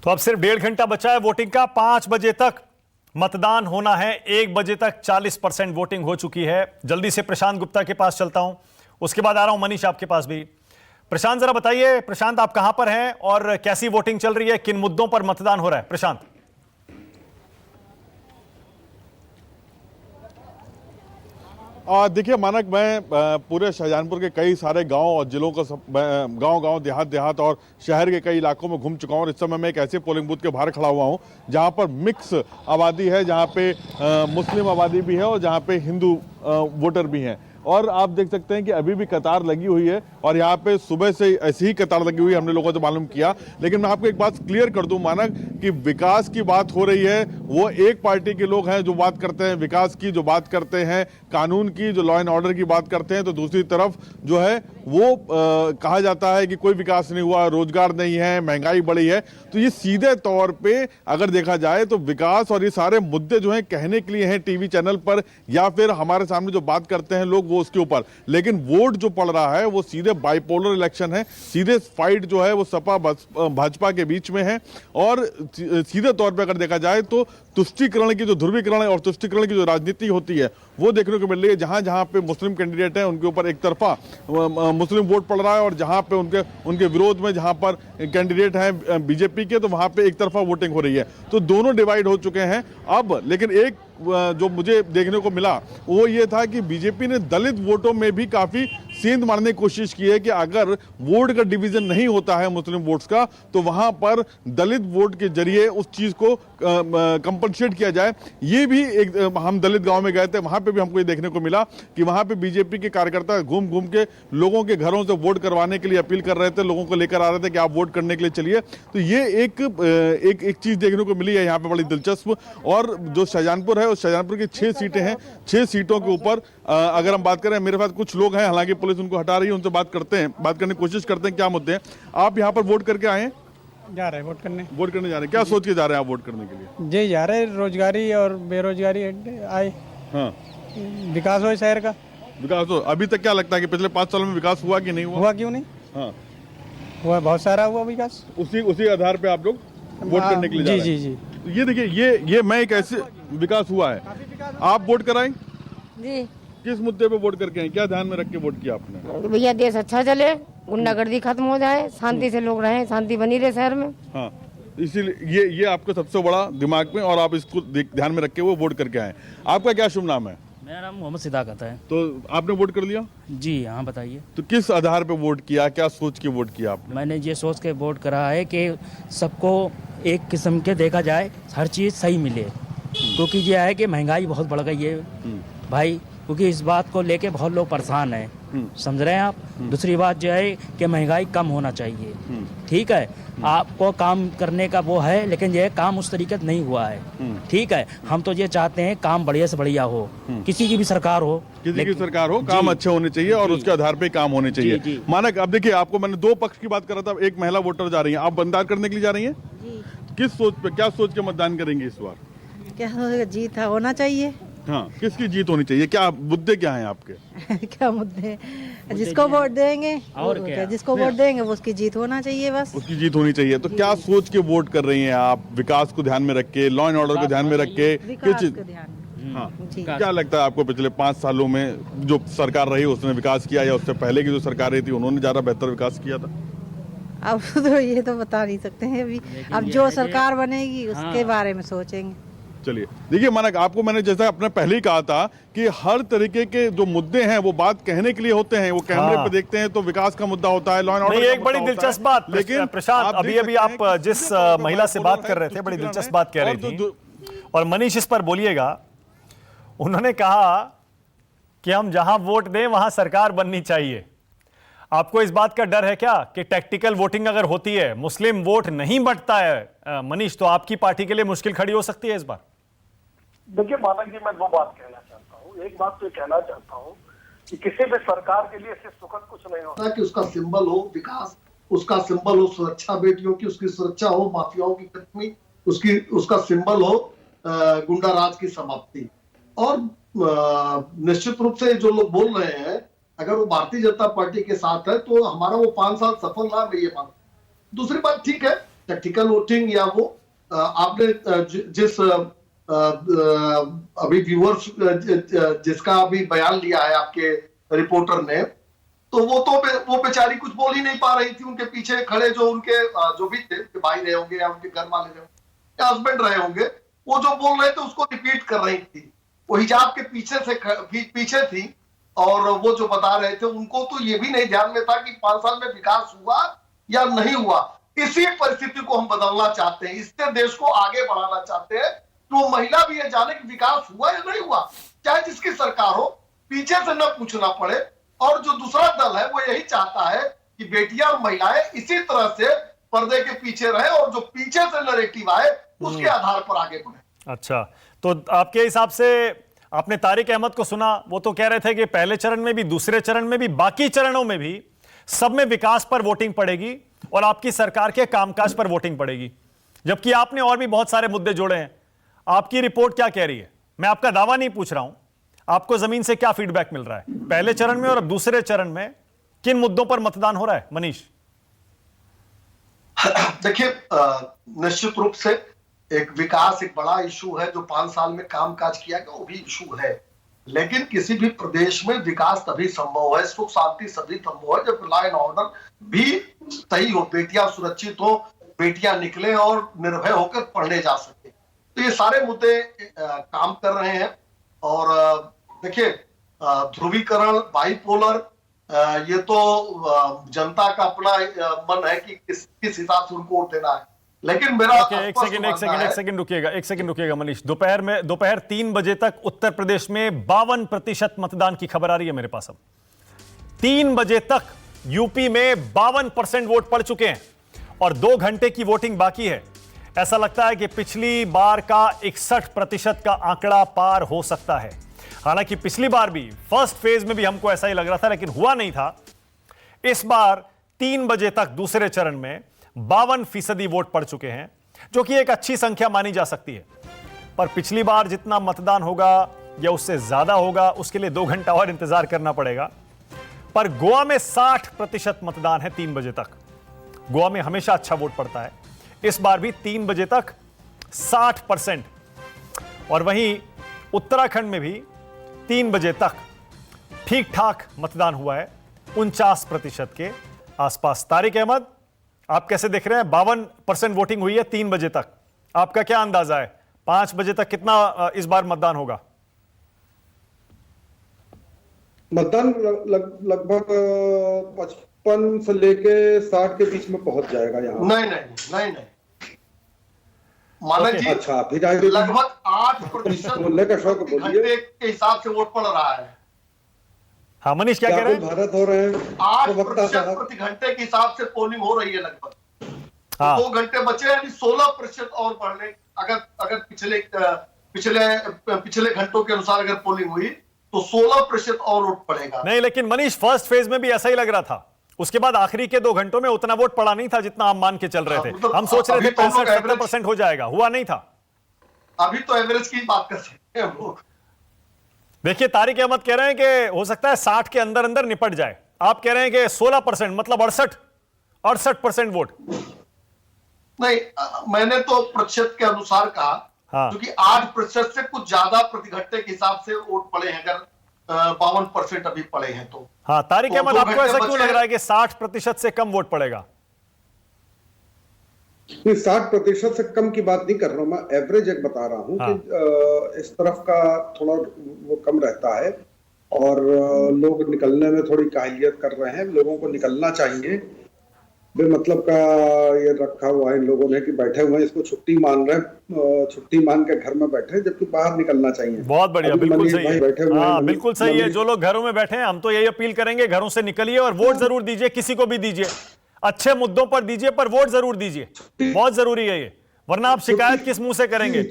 तो अब सिर्फ 1.5 घंटा बचा है वोटिंग का। 5 बजे तक मतदान होना है। 1 बजे तक 40% वोटिंग हो चुकी है। जल्दी से प्रशांत गुप्ता के पास चलता हूं, उसके बाद आ रहा हूं मनीष आपके पास भी। प्रशांत जरा बताइए, प्रशांत आप कहां पर हैं और कैसी वोटिंग चल रही है, किन मुद्दों पर मतदान हो रहा है? प्रशांत। देखिए मानक, मैं पूरे शाहजहानपुर के कई सारे गांव और जिलों को गांव देहात और शहर के कई इलाकों में घूम चुका हूं। और इस समय मैं एक ऐसे पोलिंग बूथ के बाहर खड़ा हुआ हूं जहां पर मिक्स आबादी है, जहां पे मुस्लिम आबादी भी है और जहां पे हिंदू वोटर भी हैं। और आप देख सकते हैं कि अभी भी कतार लगी हुई है और यहाँ पे सुबह से ऐसी ही कतार लगी हुई है, हमने लोगों से मालूम किया। लेकिन मैं आपको एक बात क्लियर कर दूं मानक, कि विकास की बात हो रही है, वो एक पार्टी के लोग हैं जो बात करते हैं विकास की, जो बात करते हैं कानून की, जो लॉ एंड ऑर्डर की बात करते हैं, तो दूसरी तरफ जो है वो कहा जाता है कि कोई विकास नहीं हुआ, रोजगार नहीं है, महंगाई बढ़ी है। तो ये सीधे तौर पे अगर देखा जाए तो विकास और ये सारे मुद्दे जो हैं कहने के लिए हैं टीवी चैनल पर, या फिर हमारे सामने जो बात करते हैं लोग वो उसके ऊपर। लेकिन वोट जो पड़ रहा है वो सीधे बाइपोलर इलेक्शन है, सीधे फाइट जो है वो सपा भाजपा के बीच में है। और सीधे तौर पे अगर देखा जाए तो तुष्टीकरण की जो ध्रुवीकरण और तुष्टीकरण की जो राजनीति होती है वो देखने को मिल रही है। जहां जहां पे मुस्लिम कैंडिडेट हैं उनके ऊपर एक तरफा मुस्लिम वोट पड़ रहा है, और जहां पे उनके विरोध में जहां पर कैंडिडेट हैं बीजेपी के, तो वहां पे एक तरफा वोटिंग हो रही है। तो दोनों डिवाइड हो चुके हैं अब। लेकिन एक जो मुझे देखने को मिला वो ये था कि बीजेपी ने दलित वोटों में भी काफी सेंध मारने की कोशिश की है कि अगर वोट का डिवीजन नहीं होता है मुस्लिम वोट्स का, तो वहां पर दलित वोट के जरिए उस चीज को कंपनसेट किया जाए। ये भी एक, हम दलित गांव में गए थे, वहां पे भी हमको ये देखने को मिला कि वहां पे बीजेपी के कार्यकर्ता घूम घूम के लोगों के घरों से वोट करवाने के लिए अपील कर रहे थे, लोगों को लेकर आ रहे थे कि आप वोट करने के लिए चलिए। तो ये एक चीज देखने को मिली है यहाँ पे बड़ी दिलचस्प। और जो शाहजहानपुर है, उस शाहजहानपुर की 6 सीटें हैं। 6 सीटों के ऊपर अगर हम बात करें, मेरे पास कुछ लोग हैं, हालांकि पुलिस उनको हटा रही है, उनसे बात करने की कोशिश करते हैं क्या मुद्दे हैं। आप यहाँ पर वोट करके आए हैं? जा रहे हैं वोट करने जा रहे हैं। क्या सोच के जा रहे हैं आप वोट करने के लिए? जी जा रहे हैं, रोजगारी और बेरोजगारी आए, हाँ, विकास हो शहर का। विकास हो। अभी तक क्या लगता है कि पिछले 5 सालों में विकास हुआ कि नहीं हुआ? हुआ क्यों नहीं? हाँ, हुआ, बहुत सारा हुआ विकास। उसी आधार पे आप लोग वोट करने के लिए जा रहे हैं। जी। तो ये देखिए, ये मैं एक ऐसे विकास हुआ है। आप वोट कराएं? जी। किस मुद्दे पे वोट करके हैं? क्या ध्यान में रख के वोट किया आपने? भैया देश अच्छा चले, गुंडागर्दी खत्म हो जाए, शांति से लोग रहें, शांति बनी रहे शहर में। हाँ, इसीलिए ये आपको सबसे बड़ा दिमाग में, और आप इसको ध्यान में रख के वो वोट करके आए। आपका क्या शुभ नाम है? मेरा नाम मोहम्मद सिद्दाकत है। तो आपने वोट कर लिया? जी हाँ, बताइए। तो किस आधार पे वोट किया, क्या सोच के वोट किया आपने? मैंने ये सोच के वोट करा है कि सबको एक किस्म के देखा जाए, हर चीज़ सही मिले। क्योंकि ये है कि महंगाई बहुत बढ़ गई है भाई, क्योंकि इस बात को लेके बहुत लोग परेशान हैं, समझ रहे हैं आप। दूसरी बात जो है कि महंगाई कम होना चाहिए, ठीक है। आपको काम करने का वो है, लेकिन ये काम उस तरीके से नहीं हुआ है, ठीक है। हम तो ये चाहते हैं काम बढ़िया से बढ़िया हो, किसी की भी सरकार हो, काम अच्छे होने चाहिए और उसके आधार पे काम होने चाहिए। मानक, अब देखिए, आपको मैंने 2 पक्ष की बात करा था। एक महिला वोटर जा रही है, आप मतदान करने के लिए जा रही हैं? किस सोच पे, क्या सोच के मतदान करेंगे इस बार? क्या जीत होना चाहिए। हाँ, किसकी जीत होनी चाहिए? क्या मुद्दे क्या हैं आपके? क्या मुद्दे? जिसको वोट देंगे और क्या? जिसको वोट देंगे वो उसकी जीत होना चाहिए, बस उसकी जीत होनी चाहिए। तो क्या सोच के वोट कर रही हैं आप? विकास को ध्यान में रख के, लॉ एंड ऑर्डर को ध्यान में रख के, किस विकास चीज? को ध्यान। हाँ, जी। क्या लगता है आपको पिछले 5 सालों में जो सरकार रही उसने विकास किया, या उससे पहले की जो सरकार रही थी उन्होंने ज्यादा बेहतर विकास किया था? अब तो ये तो बता नहीं सकते हैं अभी। अब जो सरकार बनेगी उसके बारे में सोचेंगे। चलिए, देखिए मानक, आपको मैंने जैसा अपने पहले ही कहा था कि हर तरीके के जो मुद्दे हैं वो बात कहने के लिए होते हैं। वो कैमरे पे देखते हैं तो विकास का मुद्दा होता है, लॉ एंड ऑर्डर। एक बड़ी दिलचस्प बात, लेकिन प्रशांत, अभी आप जिस महिला से बात कर रहे थे, बड़ी दिलचस्प बात कह रही थी, और मनीष इस पर बोलिएगा। उन्होंने कहा कि हम जहां वोट दें वहां सरकार बननी चाहिए। आपको इस बात का डर है क्या कि टैक्टिकल वोटिंग अगर होती है, मुस्लिम वोट नहीं बढ़ता है मनीष, तो आपकी पार्टी के लिए मुश्किल खड़ी हो सकती है इस बार? देखिए मानक जी, मैं 2 बात कहना चाहता हूँ। एक बात तो कहना चाहता हूँ कि किसी भी सरकार के लिए सिर्फ सुखद कुछ नहीं होता कि उसका सिंबल हो विकास, उसका सिंबल हो सुरक्षा, बेटियों की उसकी सुरक्षा हो, माफियाओं की खत्मी, उसका सिंबल हो गुंडा राज की समाप्ति। और निश्चित रूप से जो लोग बोल रहे हैं, अगर वो भारतीय जनता पार्टी के साथ है तो हमारा वो 5 साल सफल रहा, मैं ये मानता हूं। दूसरी बात, ठीक है, टैक्टिकल वोटिंग या वो आपने जिस अभी व्यूअर्स जिसका अभी बयान लिया है आपके रिपोर्टर ने, तो वो बेचारी कुछ बोल ही नहीं पा रही थी। उनके पीछे खड़े जो उनके जो भी थे, उनके भाई रहे होंगे या उनके घर वाले रहे होंगे या हस्बैंड रहे होंगे, वो जो बोल रहे थे उसको रिपीट कर रही थी। वो हिजाब के पीछे थी और वो जो बता रहे थे उनको तो ये भी नहीं ध्यान में था कि 5 साल में विकास हुआ या नहीं हुआ। इसी परिस्थिति को हम बदलना चाहते हैं, इससे देश को आगे बढ़ाना चाहते हैं। तो महिला भी ये जाने कि विकास हुआ या नहीं हुआ, चाहे जिसकी सरकार हो, पीछे से न पूछना पड़े। और जो दूसरा दल है वो यही चाहता है कि बेटियां और महिलाएं इसी तरह से पर्दे के पीछे रहे और जो पीछे से नैरेटिव आए उसके आधार पर आगे बढ़े। अच्छा, तो आपके हिसाब से आपने तारिक अहमद को सुना, वो तो कह रहे थे कि पहले चरण में भी, दूसरे चरण में भी, बाकी चरणों में भी सब में विकास पर वोटिंग पड़ेगी और आपकी सरकार के कामकाज पर वोटिंग पड़ेगी, जबकि आपने और भी बहुत सारे मुद्दे जोड़े हैं। आपकी रिपोर्ट क्या कह रही है? मैं आपका दावा नहीं पूछ रहा हूं, आपको जमीन से क्या फीडबैक मिल रहा है? पहले चरण में और अब दूसरे चरण में किन मुद्दों पर मतदान हो रहा है, मनीष? देखिए, निश्चित रूप से एक विकास एक बड़ा इशू है जो 5 साल में कामकाज किया गया, वो भी इशू है। लेकिन किसी भी प्रदेश में विकास तभी संभव है, सुख शांति सभी संभव है जब लॉ एंड ऑर्डर भी सही हो, बेटियां सुरक्षित हो, बेटियां निकले और निर्भय होकर पढ़ने जा सके। तो ये सारे मुद्दे काम कर रहे हैं। और देखिए, ध्रुवीकरण, बाइपोलर, ये तो जनता का अपना मन है कि किस हिसाब से उनको वोट देना है। लेकिन मेरा एक सेकंड रुकिएगा मनीष। दोपहर 3 बजे तक उत्तर प्रदेश में 52% मतदान की खबर आ रही है मेरे पास। अब 3 बजे तक यूपी में 52% वोट पड़ चुके हैं और 2 घंटे की वोटिंग बाकी है। ऐसा लगता है कि पिछली बार का 61% का आंकड़ा पार हो सकता है। हालांकि पिछली बार भी फर्स्ट फेज में भी हमको ऐसा ही लग रहा था, लेकिन हुआ नहीं था। इस बार 3 बजे तक दूसरे चरण में 52% वोट पड़ चुके हैं, जो कि एक अच्छी संख्या मानी जा सकती है। पर पिछली बार जितना मतदान होगा या उससे ज्यादा होगा, उसके लिए 2 घंटा और इंतजार करना पड़ेगा। पर गोवा में 60% मतदान है 3 बजे तक। गोवा में हमेशा अच्छा वोट पड़ता है, इस बार भी 3 बजे तक 60%। और वहीं उत्तराखंड में भी 3 बजे तक ठीक ठाक मतदान हुआ है, 49% के आसपास। तारिक अहमद, आप कैसे देख रहे हैं? 52% वोटिंग हुई है 3 बजे तक। आपका क्या अंदाजा है 5 बजे तक कितना इस बार मतदान होगा? मतदान लगभग 55 से लेके 60 के बीच में पहुंच जाएगा यहाँ। नहीं माना जी, अच्छा, लगभग 8% बोलने का शौक घंटे के हिसाब से वोट पड़ रहा है। हाँ मनीष, क्या कह रहे हैं? भारत हो रहे हैं 8% प्रति घंटे के हिसाब से पोलिंग हो रही है लगभग। हाँ। 2 घंटे बचे, यानी 16% और बढ़ने। अगर पिछले घंटों के अनुसार अगर पोलिंग हुई तो 16% और वोट पड़ेगा। नहीं, लेकिन मनीष फर्स्ट फेज में भी ऐसा ही लग रहा था। उसके बाद आखिरी के 2 घंटों में उतना वोट पड़ा नहीं था जितना हम मान के चल रहे थे। हम सोच रहे थे 65-70% हो जाएगा, हुआ नहीं था। अभी तो एवरेज की बात कर सकते हैं हम लोग। देखिए, तारिक अहमद कह रहे हैं कि हो सकता है 60 के अंदर अंदर निपट जाए। आप कह रहे हैं कि 16%, मतलब 68% वोट। नहीं, मैंने तो प्रतिशत के अनुसार कहा, क्योंकि 8% से कुछ ज्यादा प्रति घंटे के हिसाब से वोट पड़े हैं। अगर 52% अभी पड़े हैं तो। हाँ, तारिक अहमद, आपको ऐसा क्यों लग रहा है कि 60% से कम वोट पड़ेगा? 60% से कम की बात नहीं कर रहा हूं मैं, एवरेज एक बता रहा हूं। हाँ। कि इस तरफ का थोड़ा वो कम रहता है और लोग निकलने में थोड़ी काहिलियत कर रहे हैं। लोगों को निकलना चाहिए, बेमतलब का ये रखा हुआ है इन लोगों ने कि बैठे हुए हैं, इसको छुट्टी मान रहे हैं, छुट्टी मान के घर में बैठे, जबकि बाहर निकलना चाहिए। बहुत बढ़िया, बिल्कुल सही है। हाँ, बिल्कुल सही है। जो लोग घरों में बैठे हैं, हम तो यही अपील करेंगे, घरों से निकलिए और वोट जरूर दीजिए। किसी को भी दीजिए, अच्छे मुद्दों पर दीजिए, पर वोट जरूर दीजिए। बहुत जरूरी है ये, वरना आप शिकायत किस मुंह से करेंगे?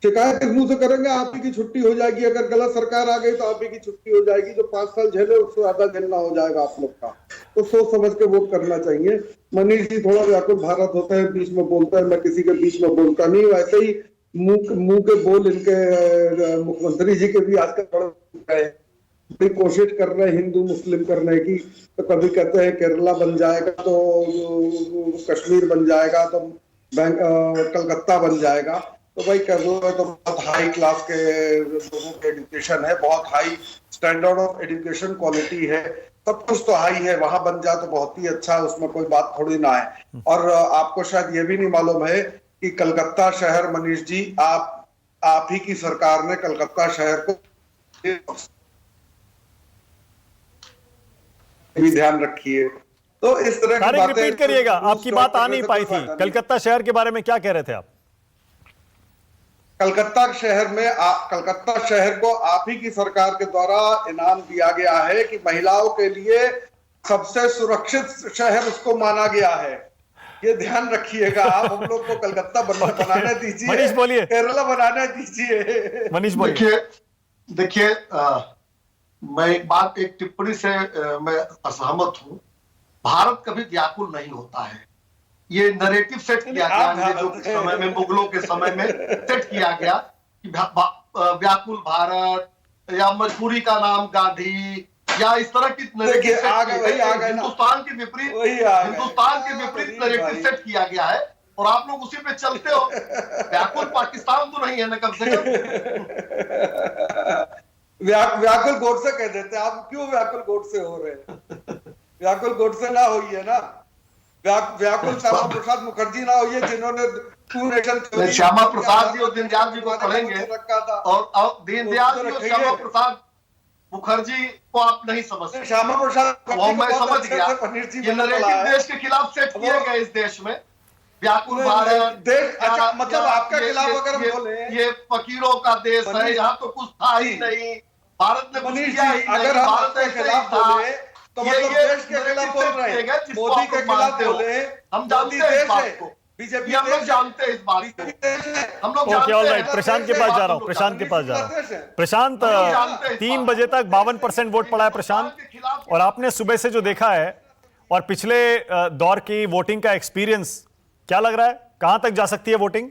शिकायत किस मुंह से करेंगे? आप ही की छुट्टी हो जाएगी। अगर गलत सरकार आ गई तो आप ही की छुट्टी हो जाएगी। जो 5 साल झेले उससे ज्यादा झेलना हो जाएगा आप लोग का। तो सोच समझ के वोट करना चाहिए। मनीष जी थोड़ा व्याकुल भारत होते हैं, बीच में बोलते हैं, मैं किसी के बीच में बोलता नहीं। वैसे ही मुंह के बोल इनके मुख्यमंत्री जी के भी आजकल बड़े बड़ी कोशिश कर रहे हैं हिंदू मुस्लिम करने की। तो कभी कहते हैं केरला बन जाएगा तो कश्मीर बन जाएगा, तो कलकत्ता बन जाएगा। तो भाई केरला तो बहुत हाई क्लास के लोगों के एजुकेशन है, बहुत high standard of education quality है, सब कुछ तो हाई है, वहां बन जाए तो बहुत ही अच्छा, उसमें कोई बात थोड़ी ना है। और आपको शायद ये भी नहीं मालूम है कि कलकत्ता शहर, मनीष जी, आप ही की सरकार ने कलकत्ता शहर को भी ध्यान रखिए। तो इस तरह की बातें रिपीट करिएगा, आपकी बात आ नहीं पाई थी। कलकत्ता शहर के बारे में क्या कह रहे थे आप? कलकत्ता शहर को आप ही की सरकार के द्वारा इनाम दिया गया है कि महिलाओं के लिए सबसे सुरक्षित शहर उसको माना गया है। ये ध्यान रखिएगा आप। हम लोग को कलकत्ता बनाने दीजिए, मनीष बोलिए, केरला बनाने दीजिए। मनीष बोलिए। देखिए मैं एक टिप्पणी से मैं असहमत हूं। भारत कभी व्याकुल नहीं होता है। ये नरेटिव सेट किया गया अंग्रेजों के समय में, मुगलों के समय में सेट किया गया कि व्याकुल भारत या मजबूरी का नाम गांधी या इस तरह की नरेटिव हिंदुस्तान के विपरीत नरेटिव सेट किया गया है और आप लोग उसी पे चलते हो। व्याकुल पाकिस्तान तो नहीं है ना कम से कम। व्याकुल गोडसे कह देते आप, क्यों व्याकुल गोडसे हो रहे हैं? व्याकुल गोडसे ना होइए ना, व्याकुल श्यामा प्रसाद मुखर्जी ना होइए जिन्होंने श्यामा प्रसाद जी और दीनदयाल जी को पढ़ेंगे और दीनदयाल जी और श्यामा प्रसाद मुखर्जी को आप नहीं समझते। श्यामा प्रसाद मैं समझ गया, ये नरेटिव देश के खिलाफ सेट किए गए इस देश में। व्याकुल भारत देश, अच्छा मतलब आपका खिलाफ अगर बोले ये फकीरों का देश है, यहाँ तो कुछ था ही नहीं, भारत ने कुछ किया ही नहीं। अगर हम आपके खिलाफ बोले तो मतलब देश के खिलाफ बोल रहे हैं, मोदी के खिलाफ बोले, हम जानते हैं इस बात को, बीजेपी हम लोग जानते हैं इस बात को, हम लोग जानते हैं। प्रशांत के पास जा रहा हूँ, प्रशांत के पास जा रहा हूँ। प्रशांत, 3 बजे तक 52% वोट पड़ा है प्रशांत, और आपने सुबह से जो देखा है और पिछले दौर की वोटिंग का एक्सपीरियंस, क्या लग रहा है कहां तक जा सकती है वोटिंग?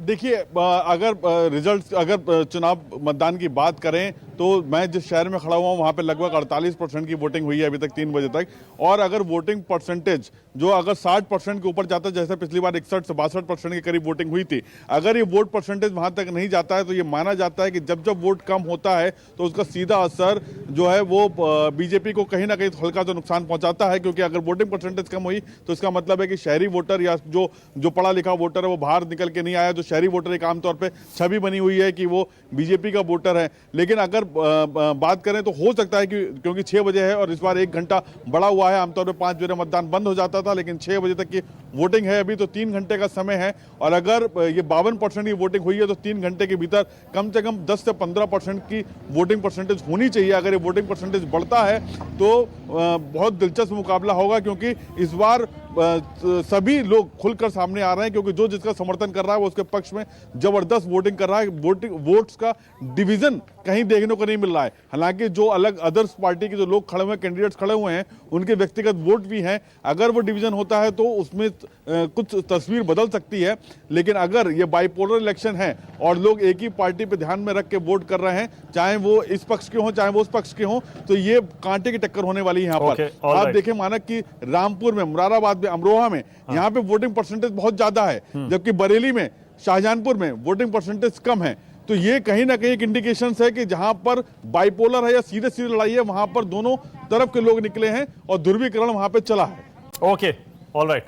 देखिए, अगर रिजल्ट, अगर चुनाव मतदान की बात करें तो मैं जिस शहर में खड़ा हुआ हूं वहां पे लगभग 48% की वोटिंग हुई है अभी तक 3 बजे तक। और अगर वोटिंग परसेंटेज जो अगर 60% के ऊपर जाता है, जैसे पिछली बार 61 से 62% के करीब वोटिंग हुई थी, अगर ये वोट परसेंटेज वहां तक नहीं जाता है तो ये माना जाता है कि जब जब वोट कम होता है तो उसका सीधा असर जो है वो बीजेपी को कहीं ना कहीं हल्का तो नुकसान पहुंचाता है। क्योंकि अगर वोटिंग परसेंटेज कम हुई तो इसका मतलब है कि शहरी वोटर या जो पढ़ा लिखा वोटर है वो बाहर निकल के नहीं आया। जो शहरी वोटर एक आमतौर पर छवि बनी हुई है कि वो बीजेपी का वोटर है। लेकिन अगर बात करें तो हो सकता है कि क्योंकि 6 बजे है और इस बार 1 घंटा बढ़ा हुआ है, आमतौर पर 5 बजे मतदान बंद हो जाता था, लेकिन 6 बजे तक की वोटिंग है अभी, तो 3 घंटे का समय है। और अगर ये 52% की वोटिंग हुई है तो 3 घंटे के भीतर कम से कम 10 से 15% की वोटिंग परसेंटेज होनी चाहिए। अगर ये वोटिंग परसेंटेज बढ़ता है तो बहुत दिलचस्प मुकाबला होगा, क्योंकि इस बार सभी लोग खुलकर सामने आ रहे हैं, क्योंकि जो जिसका समर्थन कर रहा है वो उसके पक्ष में जबरदस्त वोटिंग कर रहा है। वोट्स का डिवीजन कहीं देखने को नहीं मिल रहा है। हालांकि जो अलग अदर्स पार्टी के जो लोग खड़े हुए हैं, कैंडिडेट्स खड़े हुए हैं, उनके व्यक्तिगत वोट भी हैं। अगर वो डिवीजन होता है तो उसमें कुछ तस्वीर बदल सकती है। लेकिन अगर ये बाइपोलर इलेक्शन है और लोग एक ही पार्टी पे ध्यान में रख के वोट कर रहे हैं, चाहे वो इस पक्ष के हों चाहे वो उस पक्ष के हों, तो ये कांटे की टक्कर होने वाली है यहाँ पर। आप देखें, माना कि रामपुर में, मुरादाबाद में, अमरोहा में यहाँ पे वोटिंग परसेंटेज बहुत ज्यादा है, जबकि बरेली में, शाहजहांपुर में वोटिंग परसेंटेज कम है। तो ये कहीं ना कहीं एक इंडिकेशन है कि जहां पर बाइपोलर है या सीधे सीधे लड़ाई है, वहां पर दोनों तरफ के लोग निकले हैं और ध्रुवीकरण वहां पे चला है। ओके, ऑलराइट,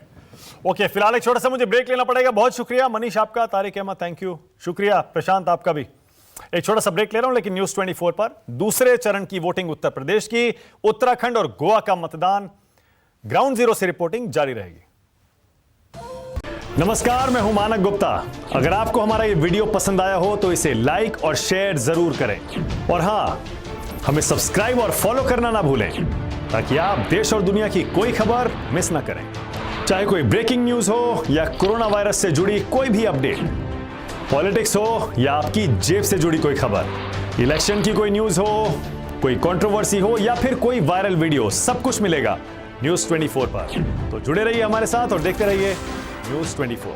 ओके, फिलहाल एक छोटा सा मुझे ब्रेक लेना पड़ेगा। बहुत शुक्रिया मनीष आपका, तारिक अहमद थैंक यू, शुक्रिया प्रशांत आपका भी। एक छोटा सा ब्रेक ले रहा हूं, लेकिन न्यूज़ 24 पर दूसरे चरण की वोटिंग उत्तर प्रदेश की, उत्तराखंड और गोवा का मतदान, ग्राउंड जीरो से रिपोर्टिंग जारी रहेगी। नमस्कार, मैं हूं मानक गुप्ता। अगर आपको हमारा ये वीडियो पसंद आया हो तो इसे लाइक और शेयर जरूर करें, और हां, हमें सब्सक्राइब और फॉलो करना ना भूलें, ताकि आप देश और दुनिया की कोई खबर मिस ना करें। चाहे कोई ब्रेकिंग न्यूज हो या कोरोना वायरस से जुड़ी कोई भी अपडेट, पॉलिटिक्स हो या आपकी जेब से जुड़ी कोई खबर, इलेक्शन की कोई न्यूज हो, कोई कंट्रोवर्सी हो या फिर कोई वायरल वीडियो, सब कुछ मिलेगा न्यूज़ 24 पर। तो जुड़े रहिए हमारे साथ और देखते रहिए न्यूज़ 24।